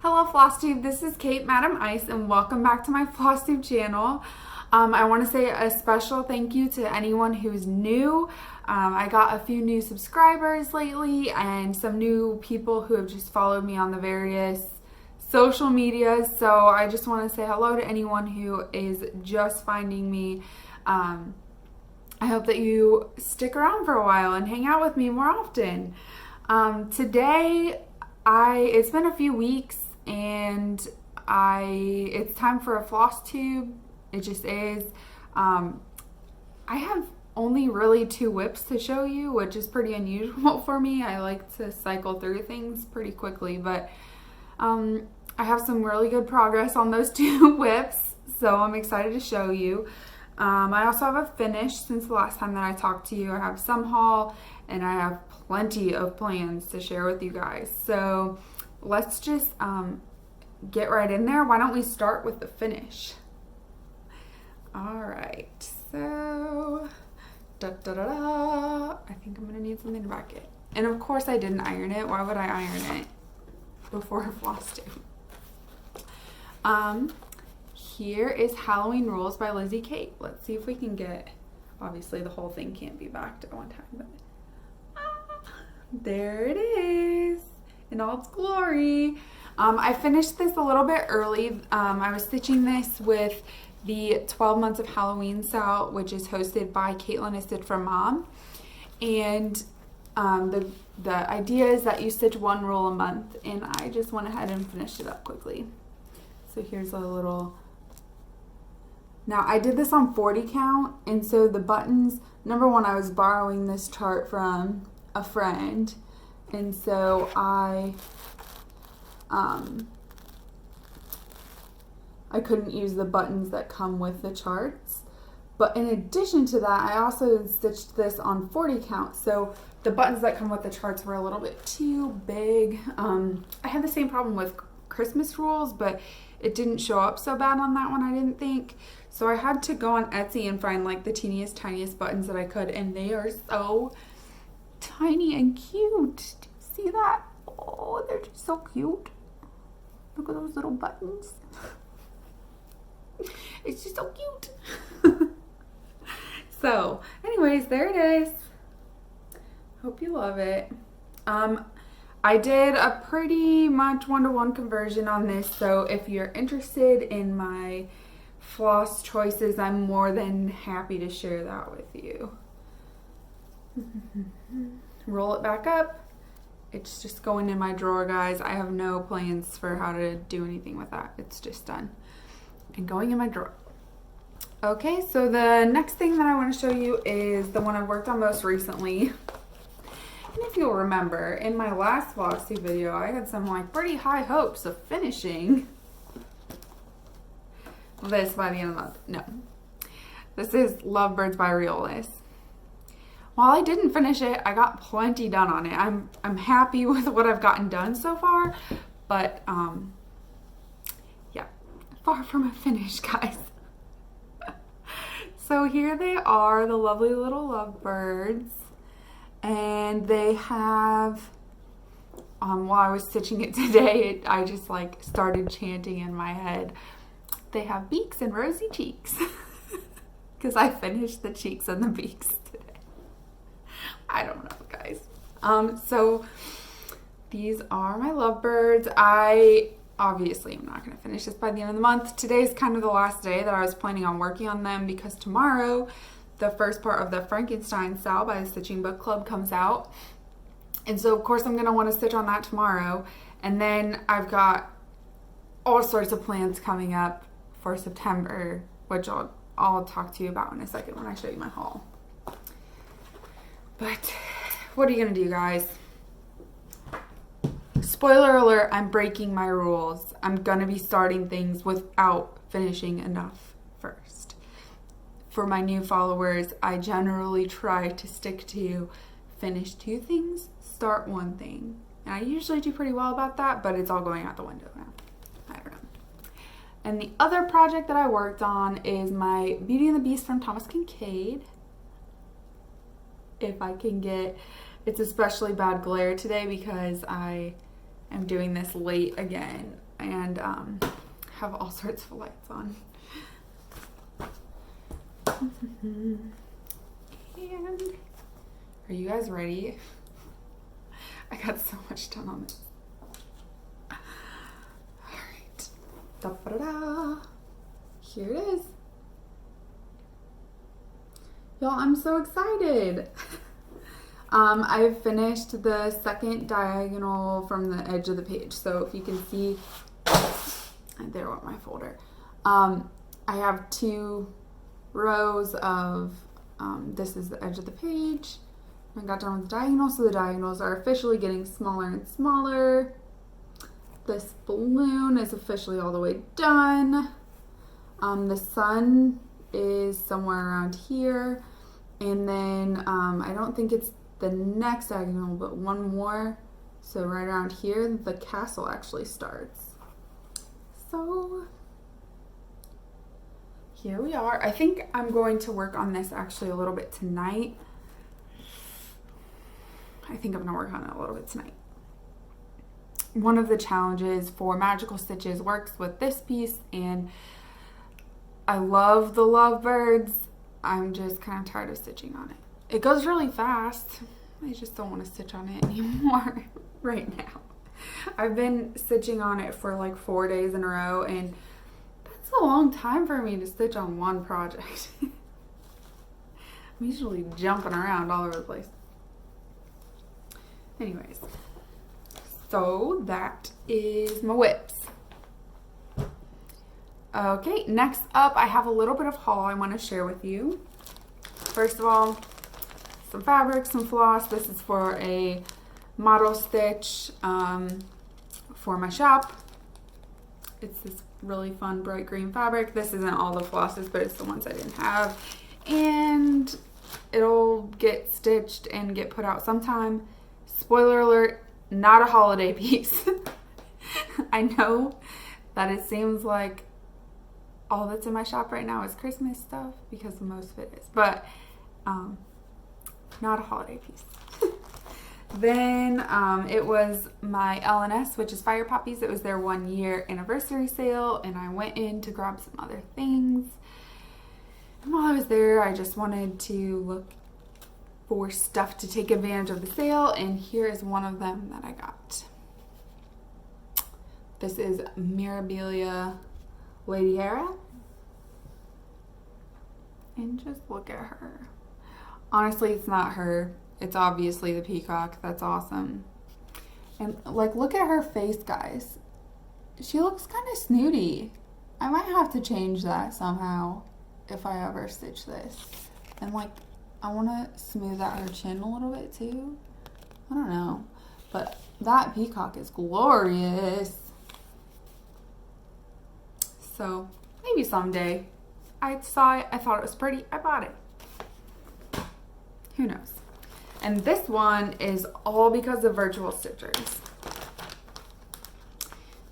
Hello Flosstube, this is Kate Madam Ice and welcome back to my Flosstube channel. I want to say a special thank you to anyone who's new. I got a few new subscribers lately and some new people who have just followed me on the various social medias. So I just want to say hello to anyone who is just finding me. I hope that you stick around for a while and hang out with me more often. Today, it's been a few weeks and it's time for a floss tube. It just is. I have only really 2 whips to show you, which is pretty unusual for me. I like to cycle through things pretty quickly, but I have some really good progress on those 2 whips, so I'm excited to show you. I also have a finish since the last time that I talked to you. I have some haul and I have plenty of plans to share with you guys. So let's just get right in there. Why don't we start with the finish? All right, so I think I'm gonna need something to back it. And of course I didn't iron it. Why would I iron it before Flosstube? Here is Halloween Rules by Lizzie Kate. Let's see if we can get, obviously the whole thing can't be backed at one time, but there it is in all its glory. I finished this a little bit early. I was stitching this with the 12 Months of Halloween SAL, which is hosted by Katelyn at Stitch for Mom. And the idea is that you stitch 1 rule a month, and I just went ahead and finished it up quickly. So here's a little. Now I did this on 40 count, and so the buttons, number one, I was borrowing this chart from a friend, and so I couldn't use the buttons that come with the charts. But in addition to that, I also stitched this on 40 count, so the buttons that come with the charts were a little bit too big. I had the same problem with Christmas rules, but it didn't show up so bad on that one, I didn't think. So I had to go on Etsy and find like the teeniest, tiniest buttons that I could, and they are so tiny and cute. Do you see that? Oh, they're just so cute. Look at those little buttons. It's just so cute. So, anyways, there it is. Hope you love it. I did a pretty much 1-to-1 conversion on this, so if you're interested in my floss choices, I'm more than happy to share that with you. Roll it back up. It's just going in my drawer, guys. I have no plans for how to do anything with that. It's just done and going in my drawer. Okay, so the next thing that I want to show you is the one I've worked on most recently. And if you'll remember, in my last Flosstube video, I had some like pretty high hopes of finishing this by the end of the month. No. This is Lovebirds by Riolis. While I didn't finish it, I got plenty done on it. I'm happy with what I've gotten done so far, but yeah, far from a finish, guys. So here they are, the lovely little lovebirds. And they have, while I was stitching it today, I just like started chanting in my head, they have beaks and rosy cheeks. Because I finished the cheeks and the beaks today. I don't know, guys. So these are my lovebirds. I obviously am not going to finish this by the end of the month. Today's kind of the last day that I was planning on working on them, because tomorrow the first part of the Frankenstein SAL by the Stitching Book Club comes out. And so of course I'm going to want to stitch on that tomorrow. And then I've got all sorts of plans coming up for September, which I'll talk to you about in a second when I show you my haul. But what are you going to do, guys? Spoiler alert, I'm breaking my rules. I'm going to be starting things without finishing enough first. For my new followers, I generally try to stick to finish 2 things, start 1 thing. And I usually do pretty well about that, but it's all going out the window now. I don't know. And the other project that I worked on is my Beauty and the Beast from Thomas Kincaid. If I can get, it's especially bad glare today because I am doing this late again and have all sorts of lights on. And are you guys ready? I got so much done on this. Alright. Da-ba-da-da. Here it is. Y'all, I'm so excited. I've finished the second diagonal from the edge of the page. So if you can see, there went my folder. I have 2 rows of, this is the edge of the page. I got done with the diagonals, so the diagonals are officially getting smaller and smaller. This balloon is officially all the way done. The sun is somewhere around here, and then I don't think it's the next diagonal, but one more, so right around here the castle actually starts. So here we are. I think I'm going to work on this actually a little bit tonight. I think I'm gonna work on it a little bit tonight. One of the challenges for Magical Stitches works with this piece, and I love the Lovebirds. I'm just kind of tired of stitching on it. It goes really fast. I just don't want to stitch on it anymore right now. I've been stitching on it for like 4 days in a row, and that's a long time for me to stitch on one project. I'm usually jumping around all over the place. Anyways, so that is my whips. Okay, next up I have a little bit of haul I want to share with you. First of all, some fabric, some floss. This is for a model stitch for my shop. It's this really fun bright green fabric. This isn't all the flosses, but it's the ones I didn't have. And it'll get stitched and get put out sometime. Spoiler alert, not a holiday piece. I know that it seems like all that's in my shop right now is Christmas stuff, because most of it is, but not a holiday piece. Then it was my LNS, which is Fire Poppies. It was their 1-year anniversary sale, and I went in to grab some other things. And while I was there, I just wanted to look for stuff to take advantage of the sale, and here is one of them that I got. This is Mirabilia Lady Hera, and just look at her. Honestly, it's not her. It's obviously the peacock. That's awesome. And like, look at her face, guys. She looks kind of snooty. I might have to change that somehow if I ever stitch this. And like, I want to smooth out her chin a little bit too. I don't know, but that peacock is glorious. So maybe someday. I saw it, I thought it was pretty, I bought it. Who knows? And this one is all because of Virtual Stitchers.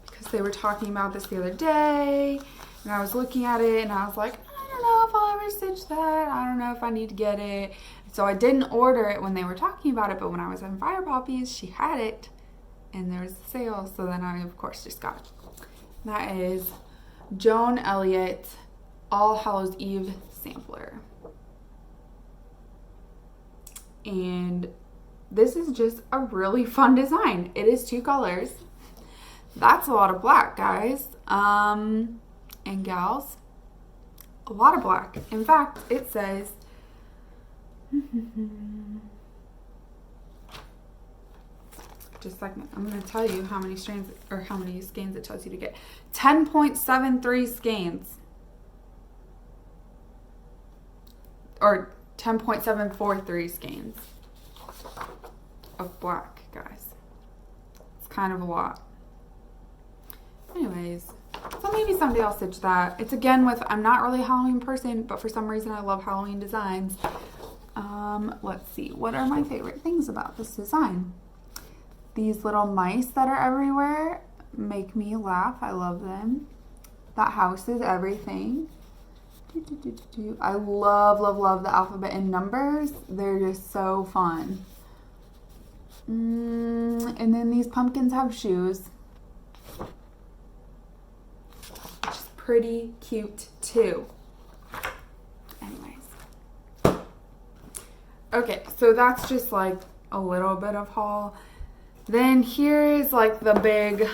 Because they were talking about this the other day, and I was looking at it, and I was like, I don't know if I'll ever stitch that. I don't know if I need to get it. So I didn't order it when they were talking about it, but when I was on Fire Poppies, she had it, and there was a sale, so then I, of course, just got it. That is Joan Elliott All Hallows Eve sampler. And this is just a really fun design. It is 2 colors. That's a lot of black, guys. And gals. A lot of black. In fact, it says just a second. I'm going to tell you how many strands or how many skeins it tells you to get. 10.73 skeins. Or 10.743 skeins of black, guys. It's kind of a lot. Anyways, so maybe someday I'll stitch that. It's again with, I'm not really a Halloween person, but for some reason I love Halloween designs. Let's see, what are my favorite things about this design? These little mice that are everywhere make me laugh. I love them. That house is everything. I love, love, love the alphabet and numbers. They're just so fun. And then these pumpkins have shoes. pretty cute too. Anyways. Okay, so that's just like a little bit of haul. Then here is like the big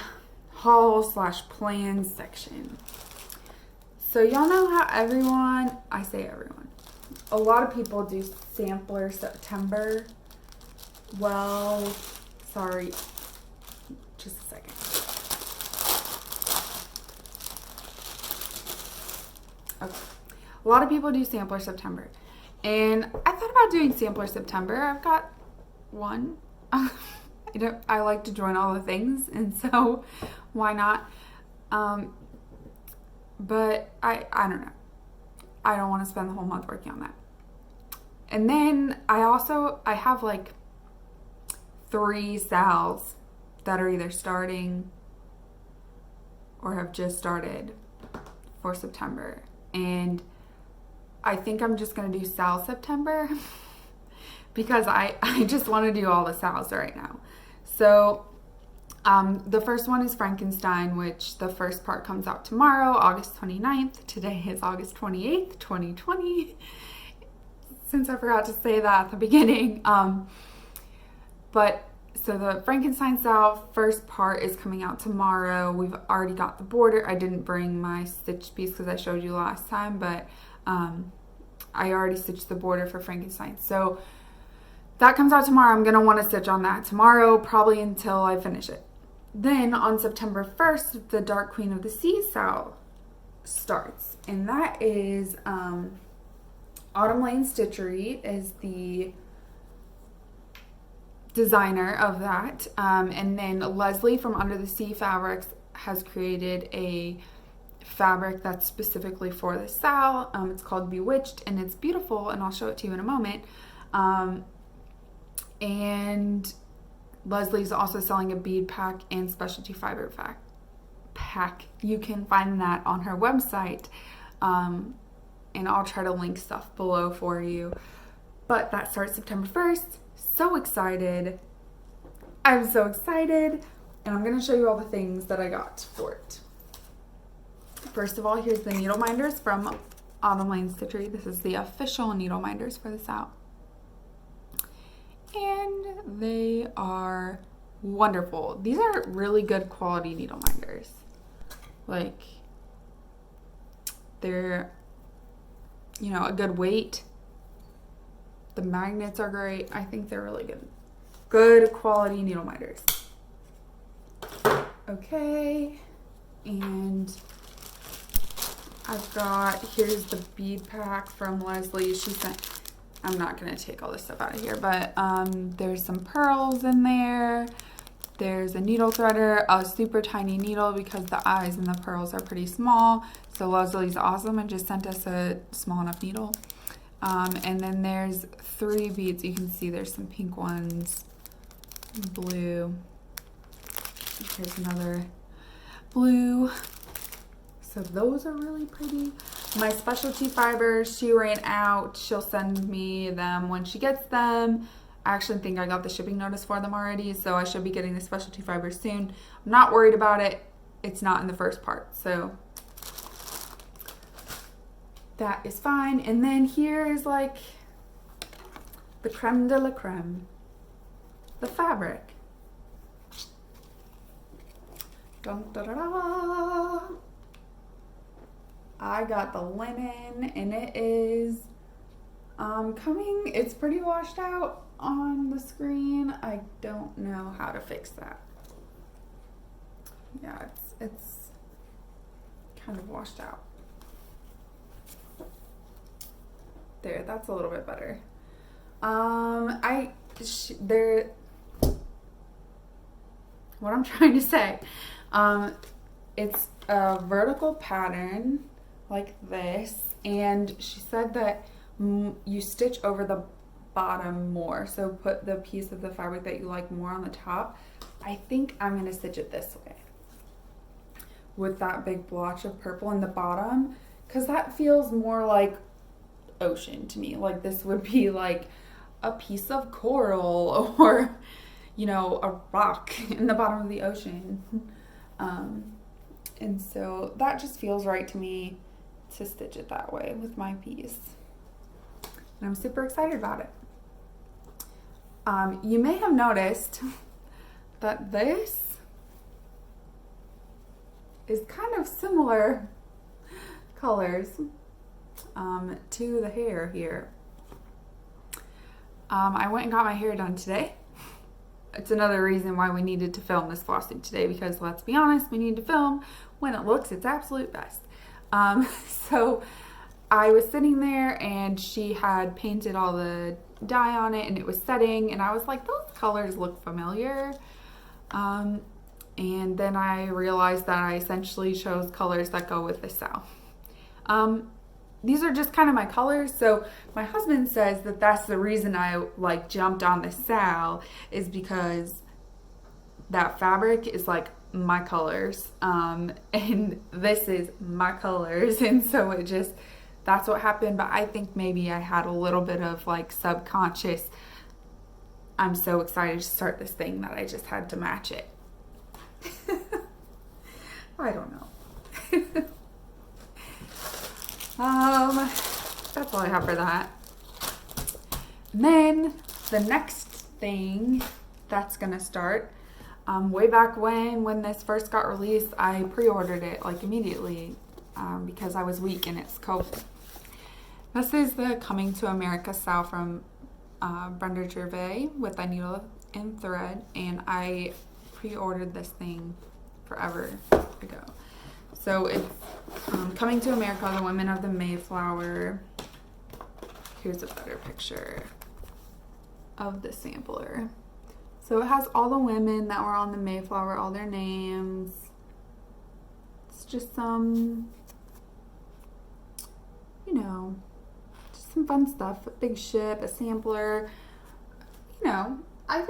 haul / plans section. So y'all know how everyone, I say everyone, a lot of people do Sampler September. Well, sorry, just a second. Okay, a lot of people do Sampler September. And I thought about doing Sampler September. I've got one. I like to join all the things, and so why not? But I don't know. I don't want to spend the whole month working on that. And then I have like 3 SALs that are either starting or have just started for September. And I think I'm just going to do SAL September because I just want to do all the SALs right now. So the first one is Frankenstein, which the first part comes out tomorrow, August 29th. Today is August 28th, 2020. Since I forgot to say that at the beginning. But so the Frankenstein SAL first part is coming out tomorrow. We've already got the border. I didn't bring my stitch piece because I showed you last time, but I already stitched the border for Frankenstein. So that comes out tomorrow. I'm going to want to stitch on that tomorrow, probably until I finish it. Then on September 1st, the Dark Queen of the Sea SAL starts. And that is Autumn Lane Stitchery is the designer of that. And then Leslie from Under the Sea Fabrics has created a fabric that's specifically for the SAL. It's called Bewitched, and it's beautiful, and I'll show it to you in a moment. And Leslie's also selling a bead pack and specialty fiber pack. You can find that on her website, and I'll try to link stuff below for you. But that starts September 1st. So excited. I'm so excited, and I'm going to show you all the things that I got for it. First of all, here's the needle minders from Autumn Lane Stitchery. This is the official needle minders for the SAL. And they are wonderful. These are really good quality needle minders. Like, they're, you know, a good weight. The magnets are great. I think they're really good. Good quality needle minders. Okay. And I've got, here's the bead pack from Leslie. She sent, I'm not going to take all this stuff out of here, but there's some pearls in there. There's a needle threader, a super tiny needle because the eyes and the pearls are pretty small. So Leslie's awesome and just sent us a small enough needle. And then there's 3 beads. You can see there's some pink ones, blue. Here's another blue. So those are really pretty. My specialty fibers, she ran out. She'll send me them when she gets them. I actually think I got the shipping notice for them already, so I should be getting the specialty fibers soon. I'm not worried about it. It's not in the first part, so that is fine. And then here is like the creme de la creme, the fabric. Dun, da, da, da. I got the linen, and it is coming. It's pretty washed out on the screen. I don't know how to fix that. Yeah, it's kind of washed out. There, that's a little bit better. What I'm trying to say, it's a vertical pattern like this, and she said that you stitch over the bottom more, so put the piece of the fabric that you like more on the top. I think I'm gonna stitch it this way with that big blotch of purple in the bottom, because that feels more like ocean to me. Like this would be like a piece of coral or, you know, a rock in the bottom of the ocean. And so that just feels right to me to stitch it that way with my piece. And I'm super excited about it. You may have noticed that this is kind of similar colors to the hair here. I went and got my hair done today. It's another reason why we needed to film this Flosstube today, because let's be honest, we need to film when it looks its absolute best. So I was sitting there and she had painted all the dye on it and it was setting, and I was like, those colors look familiar. And then I realized that I essentially chose colors that go with the SAL. These are just kind of my colors. So my husband says that that's the reason I like jumped on the SAL, is because that fabric is like my colors. And this is my colors. And so it just, that's what happened. But I think maybe I had a little bit of like subconscious, I'm so excited to start this thing that I just had to match it. I don't know. That's all I have for that. And then the next thing that's gonna start, way back when this first got released, I pre-ordered it like immediately because I was weak and it's COVID. This is the Coming to America SAL from Brenda Gervais with a needle and thread, and I pre-ordered this thing forever ago. So it's Coming to America, the Women of the Mayflower. Here's a better picture of the sampler. So it has all the women that were on the Mayflower, all their names. It's just some, you know, just some fun stuff. A big ship, a sampler. You know, I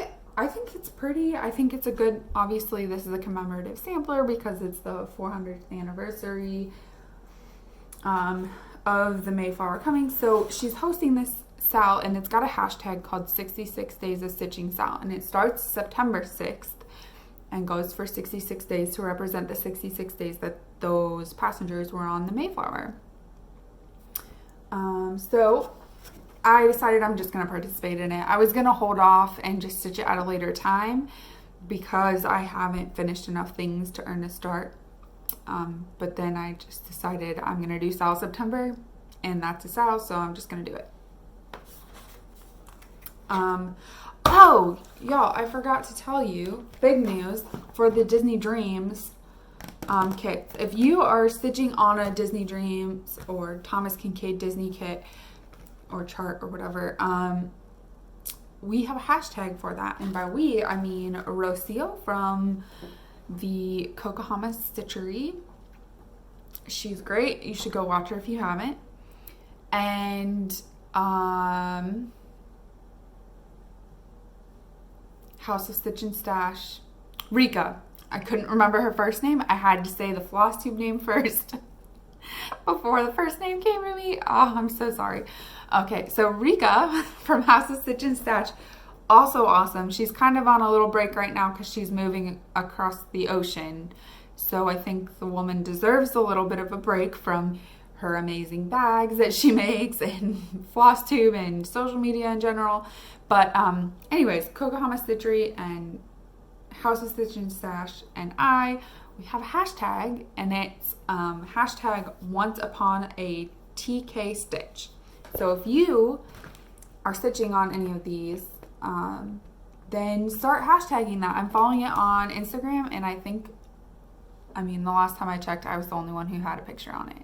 think it's pretty. I think it's a good, obviously this is a commemorative sampler because it's the 400th anniversary of the Mayflower coming. So she's hosting this SAL and it's got a hashtag called 66 Days of Stitching SAL, and it starts September 6th and goes for 66 days to represent the 66 days that those passengers were on the Mayflower. So I decided I'm just going to participate in it. I was going to hold off and just stitch it at a later time because I haven't finished enough things to earn a start. But then I just decided I'm going to do SAL September, and that's a SAL, so I'm just going to do it. Oh, y'all, I forgot to tell you, big news for the Disney Dreams kits. If you are stitching on a Disney Dreams or Thomas Kincaid Disney kit, or chart or whatever, we have a hashtag for that, and by we I mean Rocio from the Cocohamas Stitchery. She's great, you should go watch her if you haven't. And House of Stitch and Stash, Rika. I couldn't remember her first name. I had to say the Flosstube name first before the first name came to me. Oh, I'm so sorry. Okay, so Rika from House of Stitch and Stash, also awesome. She's kind of on a little break right now because she's moving across the ocean. So I think the woman deserves a little bit of a break from her amazing bags that she makes and Flosstube and social media in general. But anyways, Cocohamas Stitchery and House of Stitch and Stash and we have a hashtag, and it's hashtag onceuponaTKstitch. So if you are stitching on any of these, then start hashtagging that. I'm following it on Instagram, and I mean, the last time I checked, I was the only one who had a picture on it.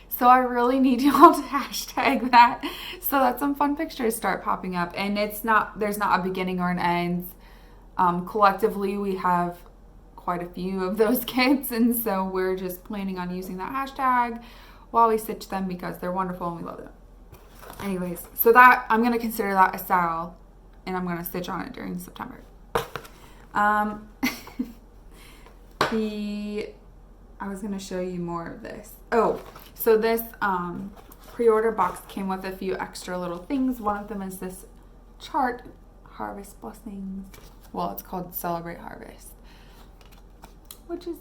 So I really need y'all to hashtag that so that some fun pictures start popping up. And there's not a beginning or an end. Collectively, we have quite a few of those kits, and so we're just planning on using that hashtag while we stitch them because they're wonderful and we love them. Anyways, so that I'm going to consider that a SAL, and I'm going to stitch on it during September. I was going to show you more of this. Oh, so this pre-order box came with a few extra little things. One of them is this chart, Harvest Blessings. Well, it's called Celebrate Harvest, which is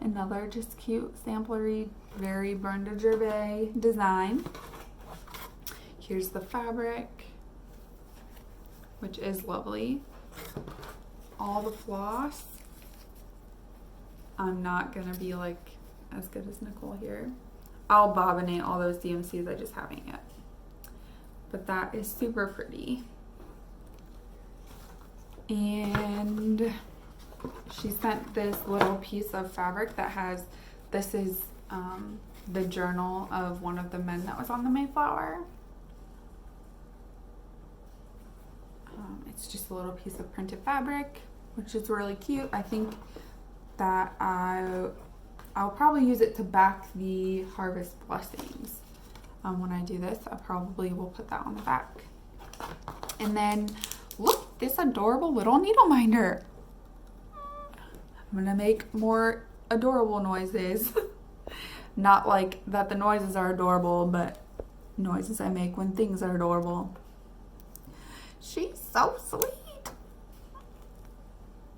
Another just cute samplery, very Brenda Gervais design. Here's the fabric, which is lovely. All the floss. I'm not gonna be like as good as Nicole here. I'll bobbinate all those DMCs, I just haven't yet. But that is super pretty. And she sent this little piece of fabric that has, this is the journal of one of the men that was on the Mayflower. It's just a little piece of printed fabric, which is really cute. I think that I'll probably use it to back the Harvest Blessings. When I do this, I probably will put that on the back. And then look, this adorable little needle minder. I'm gonna make more adorable noises. Not like that the noises are adorable, but noises I make when things are adorable. She's so sweet.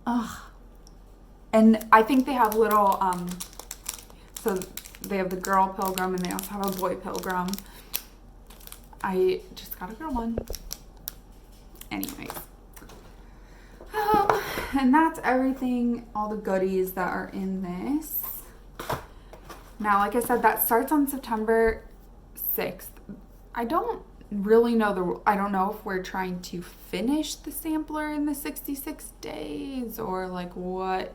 Ugh. And I think they have little, so they have the girl pilgrim and they also have a boy pilgrim. I just got a girl one. Anyways. And that's everything, all the goodies that are in this. Now, like I said, that starts on September 6th. I don't really know I don't know if we're trying to finish the sampler in the 66 days or like what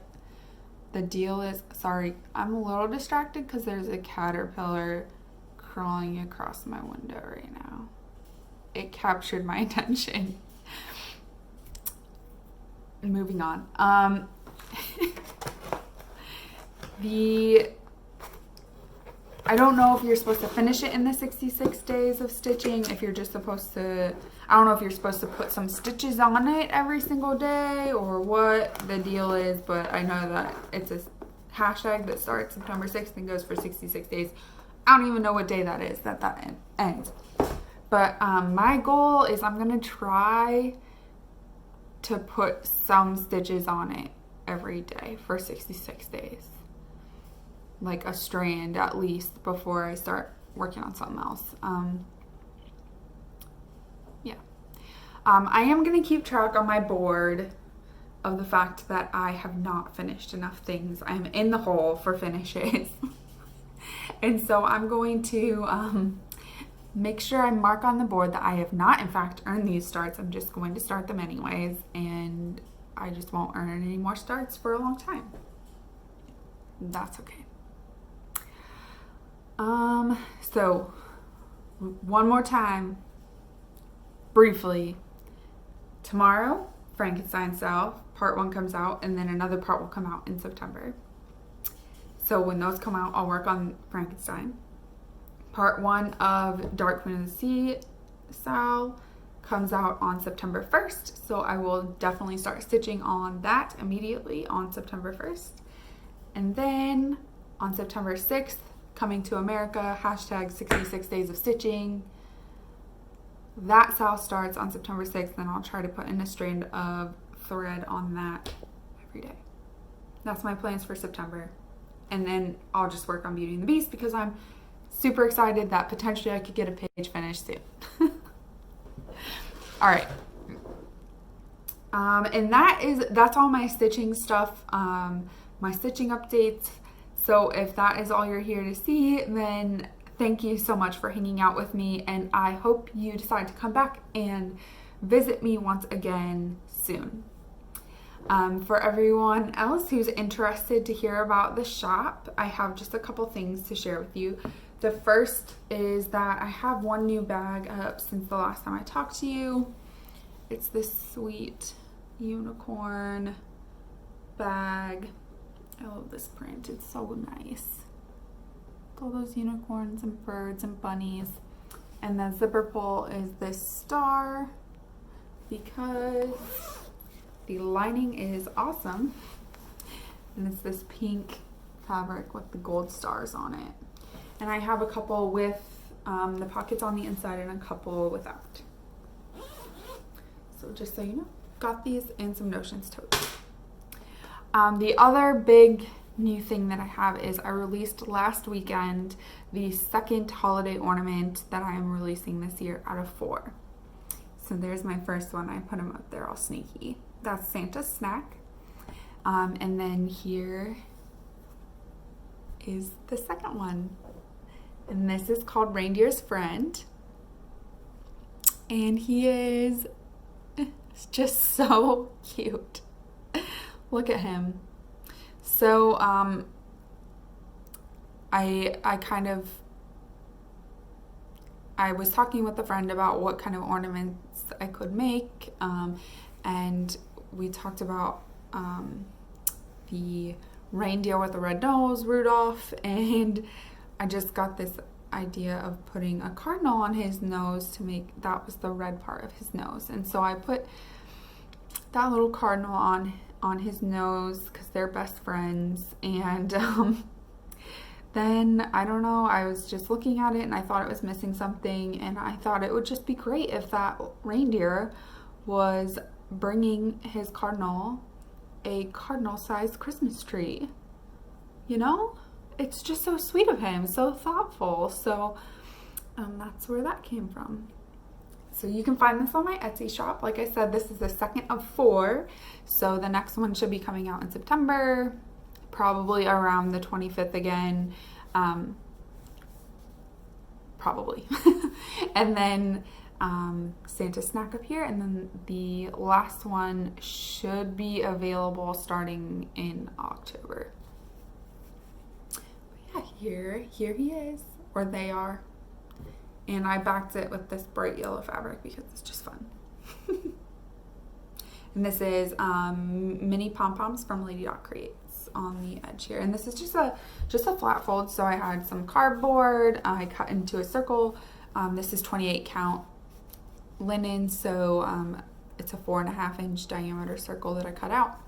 the deal is. Sorry, I'm a little distracted because there's a caterpillar crawling across my window right now. It captured my attention. Moving on. I don't know if you're supposed to finish it in the 66 days of stitching, if you're just supposed to, I don't know if you're supposed to put some stitches on it every single day or what the deal is, but I know that it's a hashtag that starts September 6th and goes for 66 days. I don't even know what day that is that ends. But my goal is I'm going to try to put some stitches on it every day for 66 days. Like a strand at least before I start working on something else. Yeah. I am going to keep track on my board of the fact that I have not finished enough things. I'm in the hole for finishes. And so I'm going to make sure I mark on the board that I have not in fact earned these starts. I'm just going to start them anyways, and I just won't earn any more starts for a long time. That's okay. So one more time, briefly, tomorrow, Frankenstein SAL, part 1 comes out, and then another part will come out in September. So when those come out, I'll work on Frankenstein. Part 1 of Dark Queen of the Sea SAL comes out on September 1st, so I will definitely start stitching on that immediately on September 1st. And then on September 6th, Coming to America, hashtag 66 days of stitching. That SAL starts on September 6th, and I'll try to put in a strand of thread on that every day. That's my plans for September. And then I'll just work on Beauty and the Beast because I'm super excited that potentially I could get a page finished soon. All right. And that's all my stitching stuff, my stitching updates. So if that is all you're here to see, then thank you so much for hanging out with me, and I hope you decide to come back and visit me once again soon. For everyone else who's interested to hear about the shop, I have just a couple things to share with you. The first is that I have one new bag up since the last time I talked to you. It's this sweet unicorn bag. I love this print. It's so nice. All those unicorns and birds and bunnies. And the zipper pull is this star because the lining is awesome. And it's this pink fabric with the gold stars on it. And I have a couple with the pockets on the inside and a couple without. So just so you know, got these and some notions totes. The other big new thing that I have is I released last weekend the second holiday ornament that I am releasing this year out of 4. So there's my first one. I put him up there all sneaky. That's Santa's snack. And then here is the second one. And this is called Reindeer's Friend. And he is just so cute. Look at him. So I was talking with a friend about what kind of ornaments I could make, and we talked about the reindeer with the red nose, Rudolph, and I just got this idea of putting a cardinal on his nose to make that was the red part of his nose. And so I put that little cardinal on his nose because they're best friends. And then I don't know, I was just looking at it and I thought it was missing something, and I thought it would just be great if that reindeer was bringing his cardinal a cardinal-sized Christmas tree. You know? It's just so sweet of him, so thoughtful. So that's where that came from. So you can find this on my Etsy shop. Like I said, this is the second of 4. So the next one should be coming out in September, probably around the 25th again. Probably. And then Santa's snack up here, and then the last one should be available starting in October. But yeah, here he is, or they are, and I backed it with this bright yellow fabric because it's just fun. And this is mini pom-poms from Lady Dot Creates on the edge here, and this is just a flat fold. So I had some cardboard I cut into a circle. This is 28 count linen, so it's a 4.5 inch diameter circle that I cut out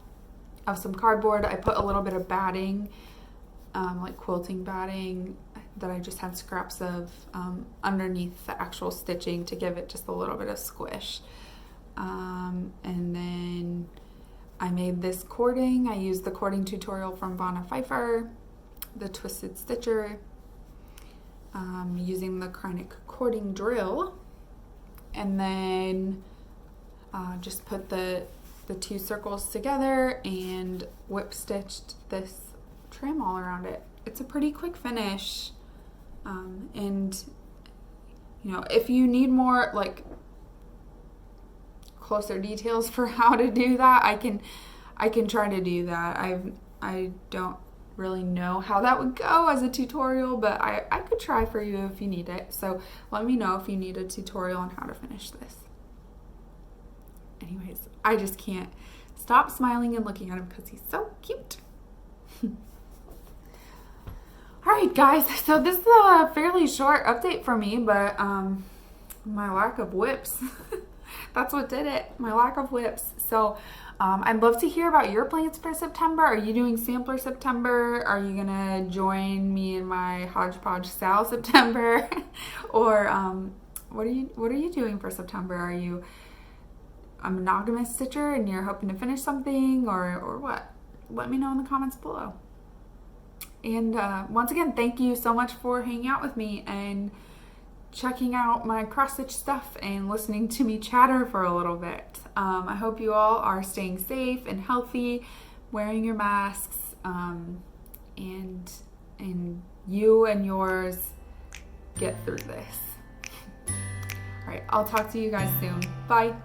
of some cardboard. I put a little bit of batting, like quilting batting that I just had scraps of underneath the actual stitching to give it just a little bit of squish. And then I made this cording. I used the cording tutorial from Vanna Pfeiffer, the Twisted Stitcher, using the Kreinik cording drill. And then just put the 2 circles together and whip stitched this trim all around it. It's a pretty quick finish. And you know, if you need more like closer details for how to do that, I can try to do that. I don't really know how that would go as a tutorial, but I could try for you if you need it. So let me know if you need a tutorial on how to finish this. Anyways, I just can't stop smiling and looking at him because he's so cute. Alright guys, so this is a fairly short update for me, but my lack of whips, that's what did it, my lack of whips. So I'd love to hear about your plans for September. Are you doing Sampler September? Are you gonna join me in my hodgepodge SAL September? Or what are you doing for September? Are you a monogamous stitcher and you're hoping to finish something, or what? Let me know in the comments below. And once again, thank you so much for hanging out with me and checking out my cross stitch stuff and listening to me chatter for a little bit. I hope you all are staying safe and healthy, wearing your masks, and you and yours get through this. All right, I'll talk to you guys soon. Bye.